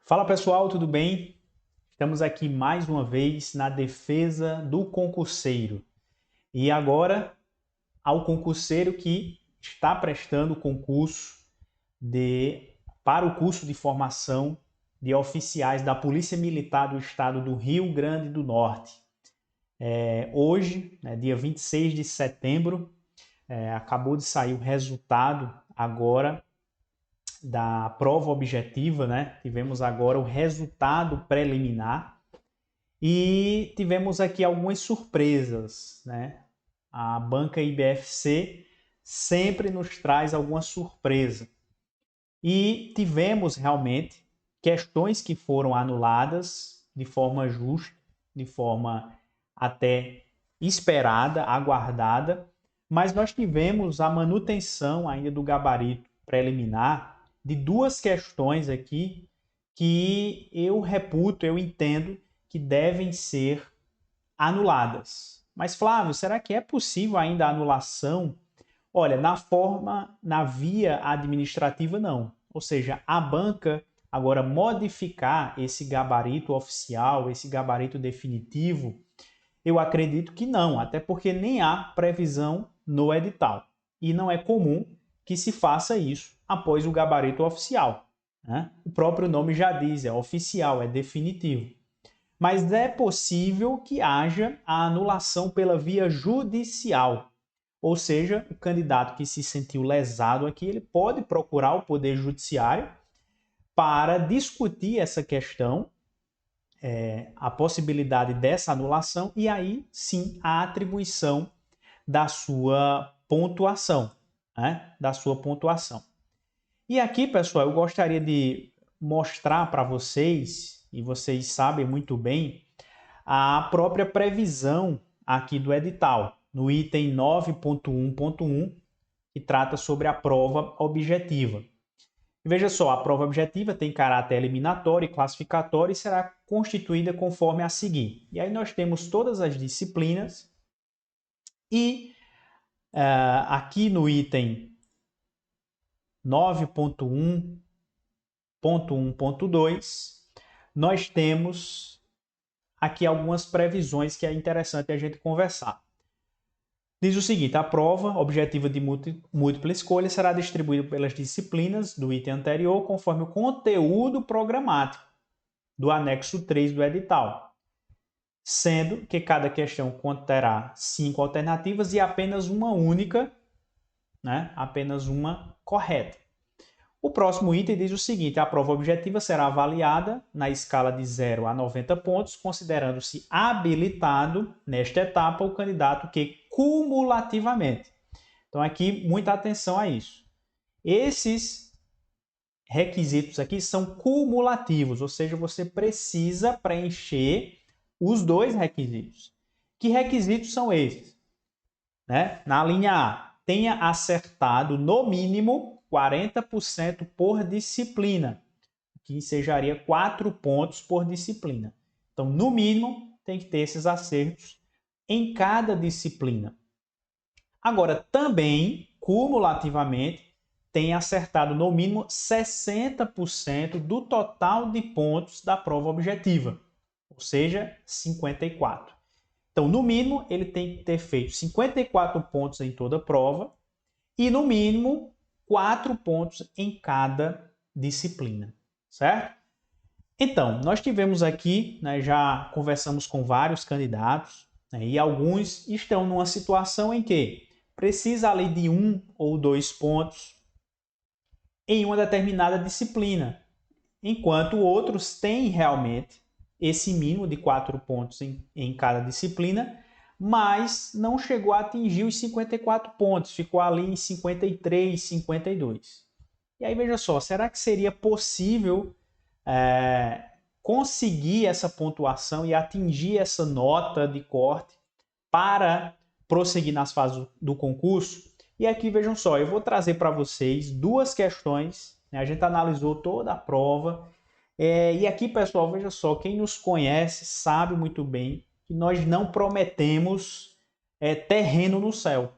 Fala pessoal, tudo bem? Estamos aqui mais uma vez na defesa do concurseiro. E agora, ao concurseiro que está prestando o concurso para o curso de formação de oficiais da Polícia Militar do Estado do Rio Grande do Norte. Hoje, dia 26 de setembro, acabou de sair o resultado agora da prova objetiva, né? Tivemos agora o resultado preliminar e tivemos aqui algumas surpresas, né? A banca IBFC sempre nos traz alguma surpresa. E tivemos realmente questões que foram anuladas de forma justa, de forma até esperada, aguardada, mas nós tivemos a manutenção ainda do gabarito preliminar de duas questões aqui que eu entendo que devem ser anuladas. Mas Flávio, será que é possível ainda a anulação? Olha, na via administrativa não. Ou seja, a banca agora modificar esse gabarito oficial, esse gabarito definitivo, eu acredito que não, até porque nem há previsão no edital. E não é comum que se faça isso após o gabarito oficial, né? O próprio nome já diz, é oficial, é definitivo. Mas é possível que haja a anulação pela via judicial. Ou seja, o candidato que se sentiu lesado aqui, ele pode procurar o Poder Judiciário para discutir essa questão, a possibilidade dessa anulação e aí sim a atribuição da sua pontuação, né? Da sua pontuação. E aqui, pessoal, eu gostaria de mostrar para vocês, e vocês sabem muito bem, a própria previsão aqui do edital, no item 9.1.1, que trata sobre a prova objetiva. E veja só, a prova objetiva tem caráter eliminatório e classificatório e será constituída conforme a seguir. E aí nós temos todas as disciplinas e aqui no item 9.1.1.2, nós temos aqui algumas previsões que é interessante a gente conversar. Diz o seguinte: a prova objetiva de múltipla escolha será distribuída pelas disciplinas do item anterior conforme o conteúdo programático do anexo 3 do edital, sendo que cada questão conterá 5 alternativas e apenas uma única, né? Apenas uma correta. O próximo item diz o seguinte: a prova objetiva será avaliada na escala de 0 a 90 pontos, considerando-se habilitado nesta etapa o candidato que cumulativamente. Então aqui muita atenção a isso. Esses requisitos aqui são cumulativos, ou seja, você precisa preencher os dois requisitos. Que requisitos são esses? Né? Na linha A, tenha acertado no mínimo 40% por disciplina, que ensejaria 4 pontos por disciplina. Então, no mínimo, tem que ter esses acertos em cada disciplina. Agora, também, cumulativamente, tem acertado no mínimo 60% do total de pontos da prova objetiva, ou seja, 54. Então, no mínimo, ele tem que ter feito 54 pontos em toda a prova e, no mínimo, 4 pontos em cada disciplina, certo? Então, nós tivemos aqui, né, já conversamos com vários candidatos, né, e alguns estão numa situação em que precisa ali de 1 ou 2 pontos em uma determinada disciplina, enquanto outros têm realmente esse mínimo de 4 pontos em cada disciplina, mas não chegou a atingir os 54 pontos, ficou ali em 53, 52. E aí veja só, será que seria possível conseguir essa pontuação e atingir essa nota de corte para prosseguir nas fases do concurso? E aqui vejam só, eu vou trazer para vocês duas questões, né? A gente analisou toda a prova, e aqui, pessoal, veja só, quem nos conhece sabe muito bem que nós não prometemos terreno no céu.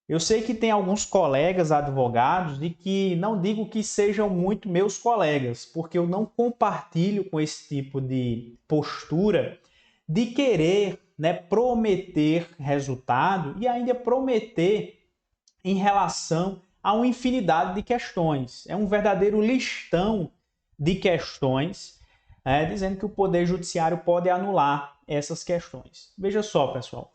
Eu sei que tem alguns colegas advogados de que não digo que sejam muito meus colegas, porque eu não compartilho com esse tipo de postura de querer, né, prometer resultado e ainda prometer em relação a uma infinidade de questões. É um verdadeiro listão de questões, dizendo que o Poder Judiciário pode anular essas questões. Veja só, pessoal,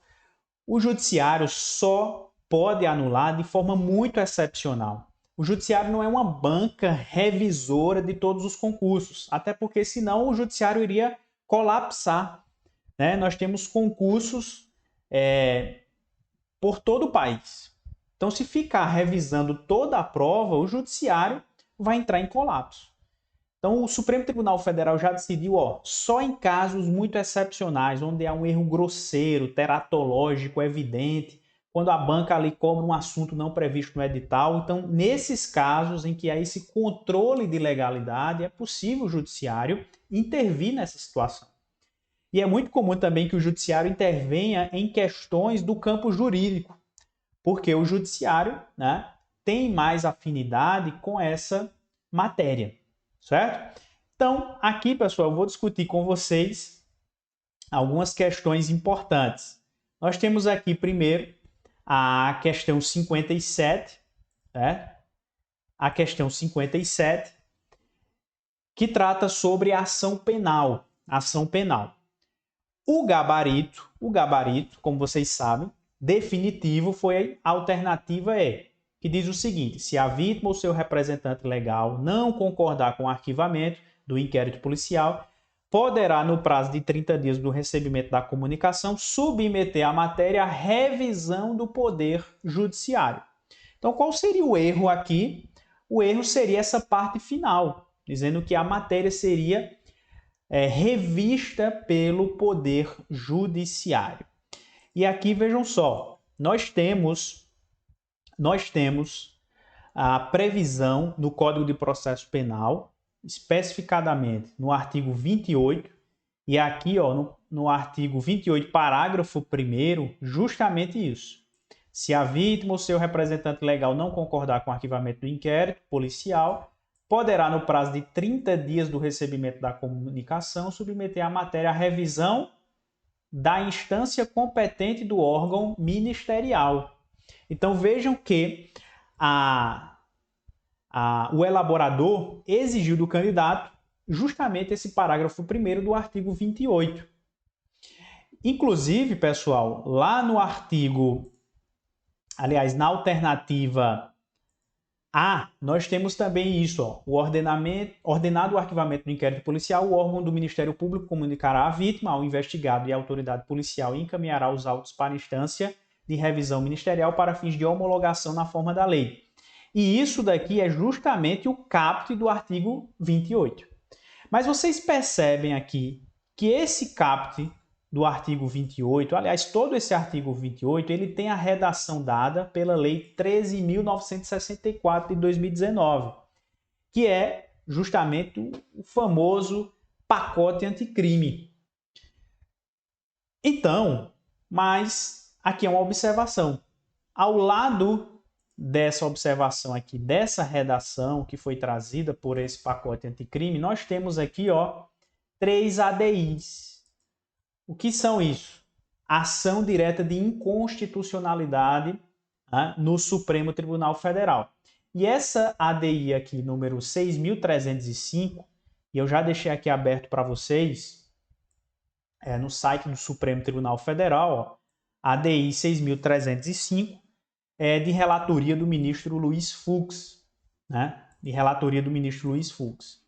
o Judiciário só pode anular de forma muito excepcional. O Judiciário não é uma banca revisora de todos os concursos, até porque senão o Judiciário iria colapsar. Né? Nós temos concursos por todo o país. Então, se ficar revisando toda a prova, o Judiciário vai entrar em colapso. Então, o Supremo Tribunal Federal já decidiu, só em casos muito excepcionais, onde há um erro grosseiro, teratológico, evidente, quando a banca ali cobra um assunto não previsto no edital. Então, nesses casos em que há esse controle de legalidade, é possível o Judiciário intervir nessa situação. E é muito comum também que o Judiciário intervenha em questões do campo jurídico, porque o Judiciário, né, tem mais afinidade com essa matéria. Certo? Então, aqui, pessoal, eu vou discutir com vocês algumas questões importantes. Nós temos aqui, primeiro, a questão 57, certo? A questão 57, que trata sobre a ação penal. Ação penal. O gabarito, como vocês sabem, definitivo foi a alternativa E, que diz o seguinte: se a vítima ou seu representante legal não concordar com o arquivamento do inquérito policial, poderá, no prazo de 30 dias do recebimento da comunicação, submeter a matéria à revisão do Poder Judiciário. Então, qual seria o erro aqui? O erro seria essa parte final, dizendo que a matéria seria revista pelo Poder Judiciário. E aqui, vejam só, nós temos a previsão no Código de Processo Penal, especificadamente no artigo 28, e aqui no artigo 28, parágrafo 1º, justamente isso. Se a vítima ou seu representante legal não concordar com o arquivamento do inquérito policial, poderá, no prazo de 30 dias do recebimento da comunicação, submeter a matéria à revisão da instância competente do órgão ministerial. Então, vejam que o elaborador exigiu do candidato justamente esse parágrafo 1º do artigo 28. Inclusive, pessoal, lá no artigo, aliás, na alternativa A, nós temos também isso, o ordenado o arquivamento do inquérito policial, o órgão do Ministério Público comunicará à vítima, ao investigado e à autoridade policial e encaminhará os autos para instância de revisão ministerial para fins de homologação na forma da lei. E isso daqui é justamente o caput do artigo 28. Mas vocês percebem aqui que esse caput do artigo 28, aliás, todo esse artigo 28, ele tem a redação dada pela Lei 13.964 de 2019, que é justamente o famoso pacote anticrime. Então, mas aqui é uma observação. Ao lado dessa observação aqui, dessa redação que foi trazida por esse pacote anticrime, nós temos aqui 3 ADIs. O que são isso? Ação direta de inconstitucionalidade no Supremo Tribunal Federal. E essa ADI aqui, número 6.305, e eu já deixei aqui aberto para vocês, no site do Supremo Tribunal Federal, ADI 6.305, é de relatoria do ministro Luiz Fux, né? De relatoria do ministro Luiz Fux.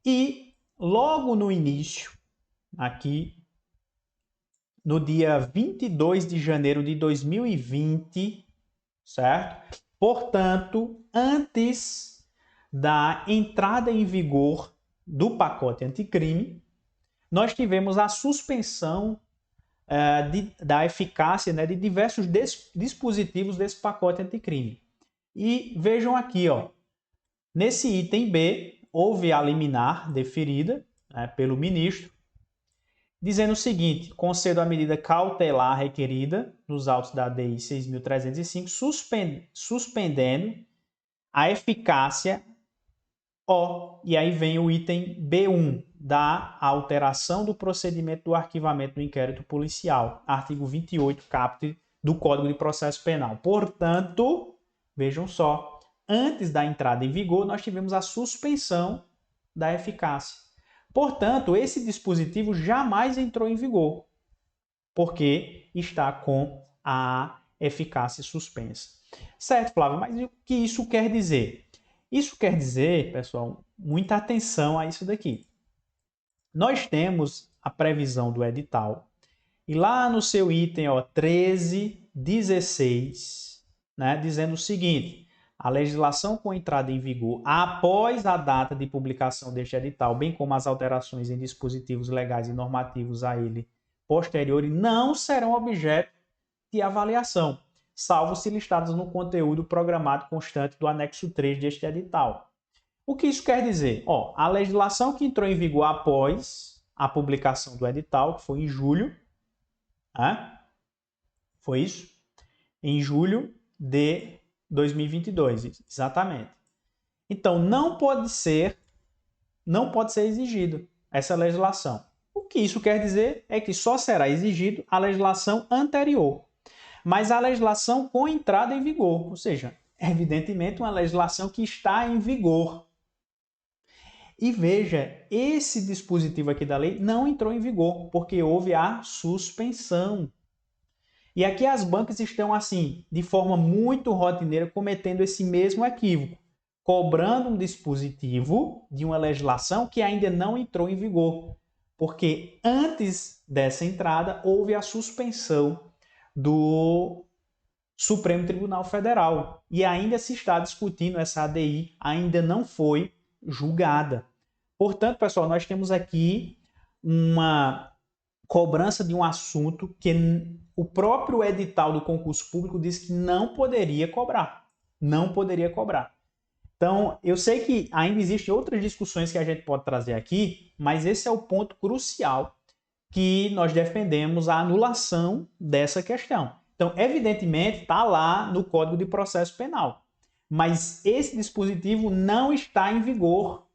E logo no início, aqui, no dia 22 de janeiro de 2020, certo? Portanto, antes da entrada em vigor do pacote anticrime, nós tivemos a suspensão da eficácia, né, de diversos dispositivos desse pacote anticrime. E vejam aqui, nesse item B, houve a liminar deferida pelo ministro, dizendo o seguinte: concedo a medida cautelar requerida nos autos da ADI 6.305, suspendendo a eficácia e aí vem o item B1, da alteração do procedimento do arquivamento do inquérito policial, artigo 28, caput do Código de Processo Penal. Portanto, vejam só, antes da entrada em vigor, nós tivemos a suspensão da eficácia. Portanto, esse dispositivo jamais entrou em vigor, porque está com a eficácia suspensa. Certo, Flávio, mas o que isso quer dizer? Isso quer dizer, pessoal, muita atenção a isso daqui. Nós temos a previsão do edital e lá no seu item 13.16, né, dizendo o seguinte: a legislação com entrada em vigor após a data de publicação deste edital, bem como as alterações em dispositivos legais e normativos a ele posteriores, não serão objeto de avaliação, salvo se listados no conteúdo programado constante do anexo 3 deste edital. O que isso quer dizer? A legislação que entrou em vigor após a publicação do edital, que foi em julho, foi isso? Em julho de 2022, exatamente. Então, não pode ser exigido essa legislação. O que isso quer dizer é que só será exigido a legislação anterior, mas a legislação com entrada em vigor, ou seja, evidentemente uma legislação que está em vigor. E veja, esse dispositivo aqui da lei não entrou em vigor, porque houve a suspensão. E aqui as bancas estão assim, de forma muito rotineira, cometendo esse mesmo equívoco, cobrando um dispositivo de uma legislação que ainda não entrou em vigor, porque antes dessa entrada houve a suspensão do Supremo Tribunal Federal e ainda se está discutindo, essa ADI ainda não foi julgada. Portanto, pessoal, nós temos aqui uma cobrança de um assunto que o próprio edital do concurso público diz que não poderia cobrar. Não poderia cobrar. Então, eu sei que ainda existem outras discussões que a gente pode trazer aqui, mas esse é o ponto crucial que nós defendemos a anulação dessa questão. Então, evidentemente, está lá no Código de Processo Penal, mas esse dispositivo não está em vigor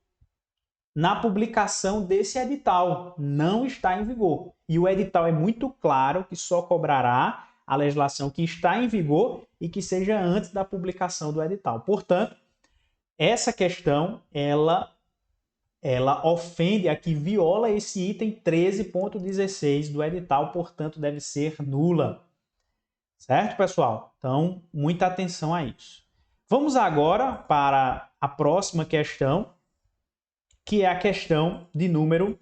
na publicação desse edital, não está em vigor. E o edital é muito claro que só cobrará a legislação que está em vigor e que seja antes da publicação do edital. Portanto, essa questão, ela ofende aqui, viola esse item 13.16 do edital, portanto, deve ser nula. Certo, pessoal? Então, muita atenção a isso. Vamos agora para a próxima questão, que é a questão de número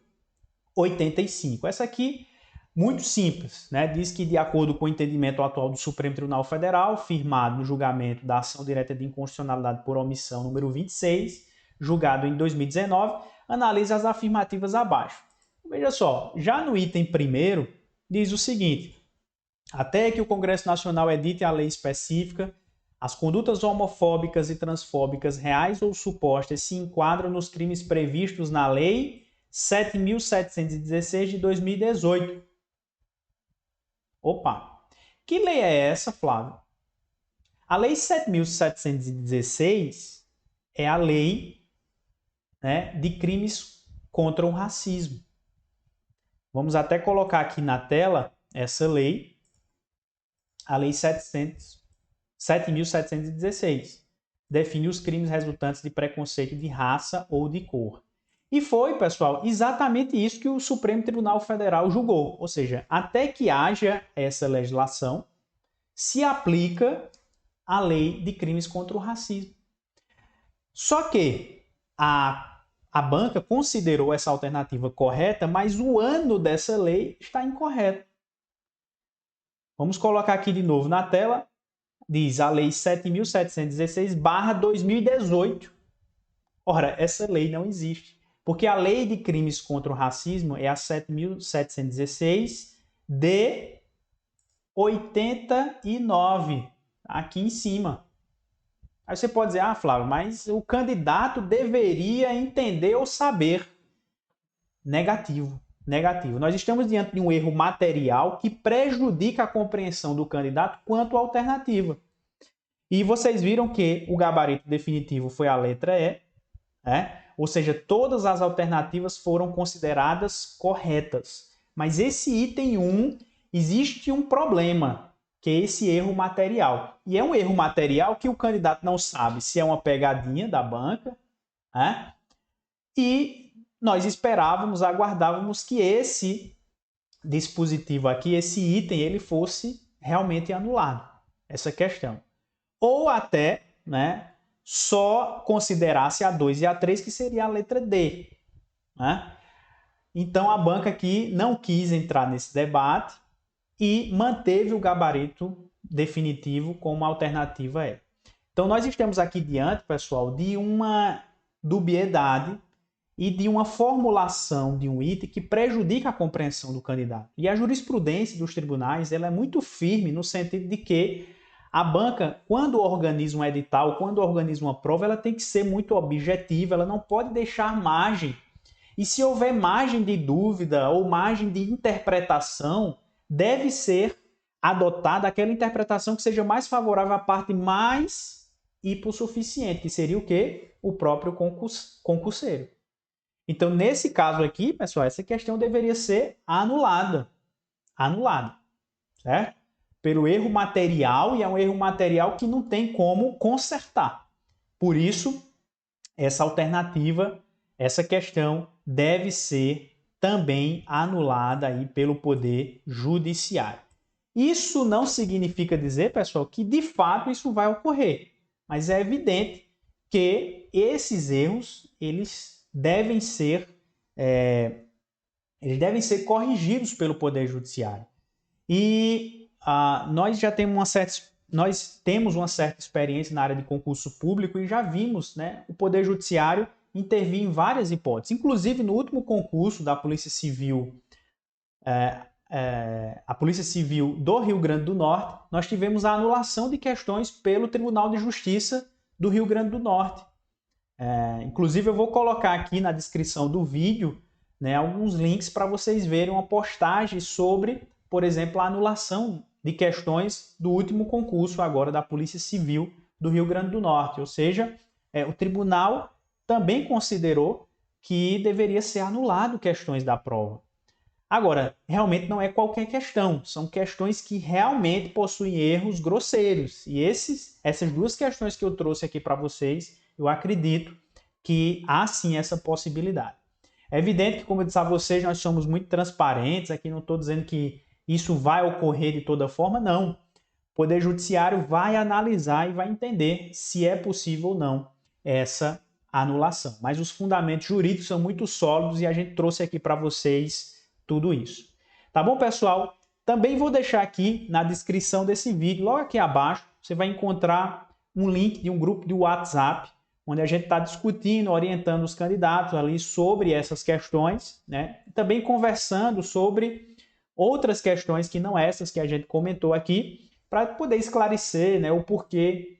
85. Essa aqui, muito simples, né? Diz que, de acordo com o entendimento atual do Supremo Tribunal Federal, firmado no julgamento da ação direta de inconstitucionalidade por omissão número 26, julgado em 2019, analisa as afirmativas abaixo. Veja só, já no item primeiro, diz o seguinte: até que o Congresso Nacional edite a lei específica, as condutas homofóbicas e transfóbicas reais ou supostas se enquadram nos crimes previstos na Lei 7.716 de 2018. Opa! Que lei é essa, Flávio? A Lei 7.716 é a lei, né, de crimes contra o racismo. Vamos até colocar aqui na tela essa lei, a Lei 7.716. Define os crimes resultantes de preconceito de raça ou de cor. E foi, pessoal, exatamente isso que o Supremo Tribunal Federal julgou. Ou seja, até que haja essa legislação, se aplica a lei de crimes contra o racismo. Só que a banca considerou essa alternativa correta, mas o ano dessa lei está incorreto. Vamos colocar aqui de novo na tela. Diz a Lei 7.716/2018. Ora, essa lei não existe. Porque a lei de crimes contra o racismo é a 7.716 de 89, aqui em cima. Aí você pode dizer, Flávio, mas o candidato deveria entender ou saber. Negativo. negativo. Nós estamos diante de um erro material que prejudica a compreensão do candidato quanto à alternativa. E vocês viram que o gabarito definitivo foi a letra E, né? Ou seja, todas as alternativas foram consideradas corretas. Mas esse item 1, existe um problema, que é esse erro material. E é um erro material que o candidato não sabe se é uma pegadinha da banca, né? E nós esperávamos, aguardávamos que esse dispositivo aqui, esse item, ele fosse realmente anulado, essa questão. Ou até, né, só considerasse a 2 e a 3, que seria a letra D, né? Então a banca aqui não quis entrar nesse debate e manteve o gabarito definitivo como alternativa E. Então nós estamos aqui diante, pessoal, de uma dubiedade e de uma formulação de um item que prejudica a compreensão do candidato. E a jurisprudência dos tribunais, ela é muito firme no sentido de que a banca, quando organiza um edital, quando organiza uma prova, ela tem que ser muito objetiva, ela não pode deixar margem. E se houver margem de dúvida ou margem de interpretação, deve ser adotada aquela interpretação que seja mais favorável à parte mais hipossuficiente, que seria o quê? O próprio concurseiro. Então, nesse caso aqui, pessoal, essa questão deveria ser anulada. Anulada, certo? Pelo erro material, e é um erro material que não tem como consertar. Por isso, essa alternativa, essa questão deve ser também anulada aí pelo Poder Judiciário. Isso não significa dizer, pessoal, que de fato isso vai ocorrer, mas é evidente que esses erros eles devem ser corrigidos pelo Poder Judiciário. E nós já temos uma certa experiência na área de concurso público e já vimos, né, o Poder Judiciário intervir em várias hipóteses. Inclusive, no último concurso da Polícia Civil, a Polícia Civil do Rio Grande do Norte, nós tivemos a anulação de questões pelo Tribunal de Justiça do Rio Grande do Norte. Inclusive, eu vou colocar aqui na descrição do vídeo, né, alguns links para vocês verem uma postagem sobre, por exemplo, a anulação de questões do último concurso agora da Polícia Civil do Rio Grande do Norte. Ou seja, o tribunal também considerou que deveria ser anulado questões da prova. Agora, realmente não é qualquer questão, são questões que realmente possuem erros grosseiros. E essas duas questões que eu trouxe aqui para vocês, eu acredito que há sim essa possibilidade. É evidente que, como eu disse a vocês, nós somos muito transparentes, aqui não estou dizendo que isso vai ocorrer de toda forma, não. O Poder Judiciário vai analisar e vai entender se é possível ou não essa anulação. Mas os fundamentos jurídicos são muito sólidos e a gente trouxe aqui para vocês tudo isso. Tá bom, pessoal? Também vou deixar aqui na descrição desse vídeo, logo aqui abaixo, você vai encontrar um link de um grupo de WhatsApp, onde a gente está discutindo, orientando os candidatos ali sobre essas questões, né? E também conversando sobre outras questões que não essas que a gente comentou aqui, para poder esclarecer, né, o porquê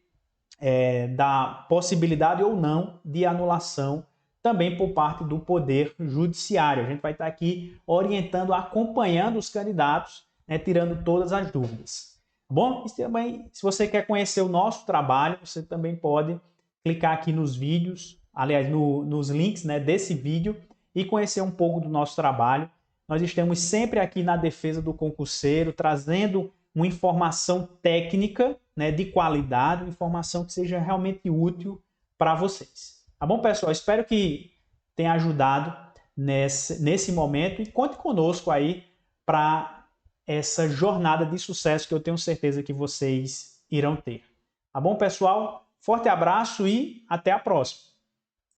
da possibilidade ou não de anulação também por parte do Poder Judiciário. A gente vai estar aqui orientando, acompanhando os candidatos, né, tirando todas as dúvidas. Tá bom? E também, se você quer conhecer o nosso trabalho, você também pode clicar aqui nos vídeos, aliás, nos links, né, desse vídeo e conhecer um pouco do nosso trabalho. Nós estamos sempre aqui na defesa do concurseiro, trazendo uma informação técnica, né, de qualidade, uma informação que seja realmente útil para vocês. Tá bom, pessoal? Espero que tenha ajudado nesse momento e conte conosco aí para essa jornada de sucesso que eu tenho certeza que vocês irão ter. Tá bom, pessoal? Forte abraço e até a próxima!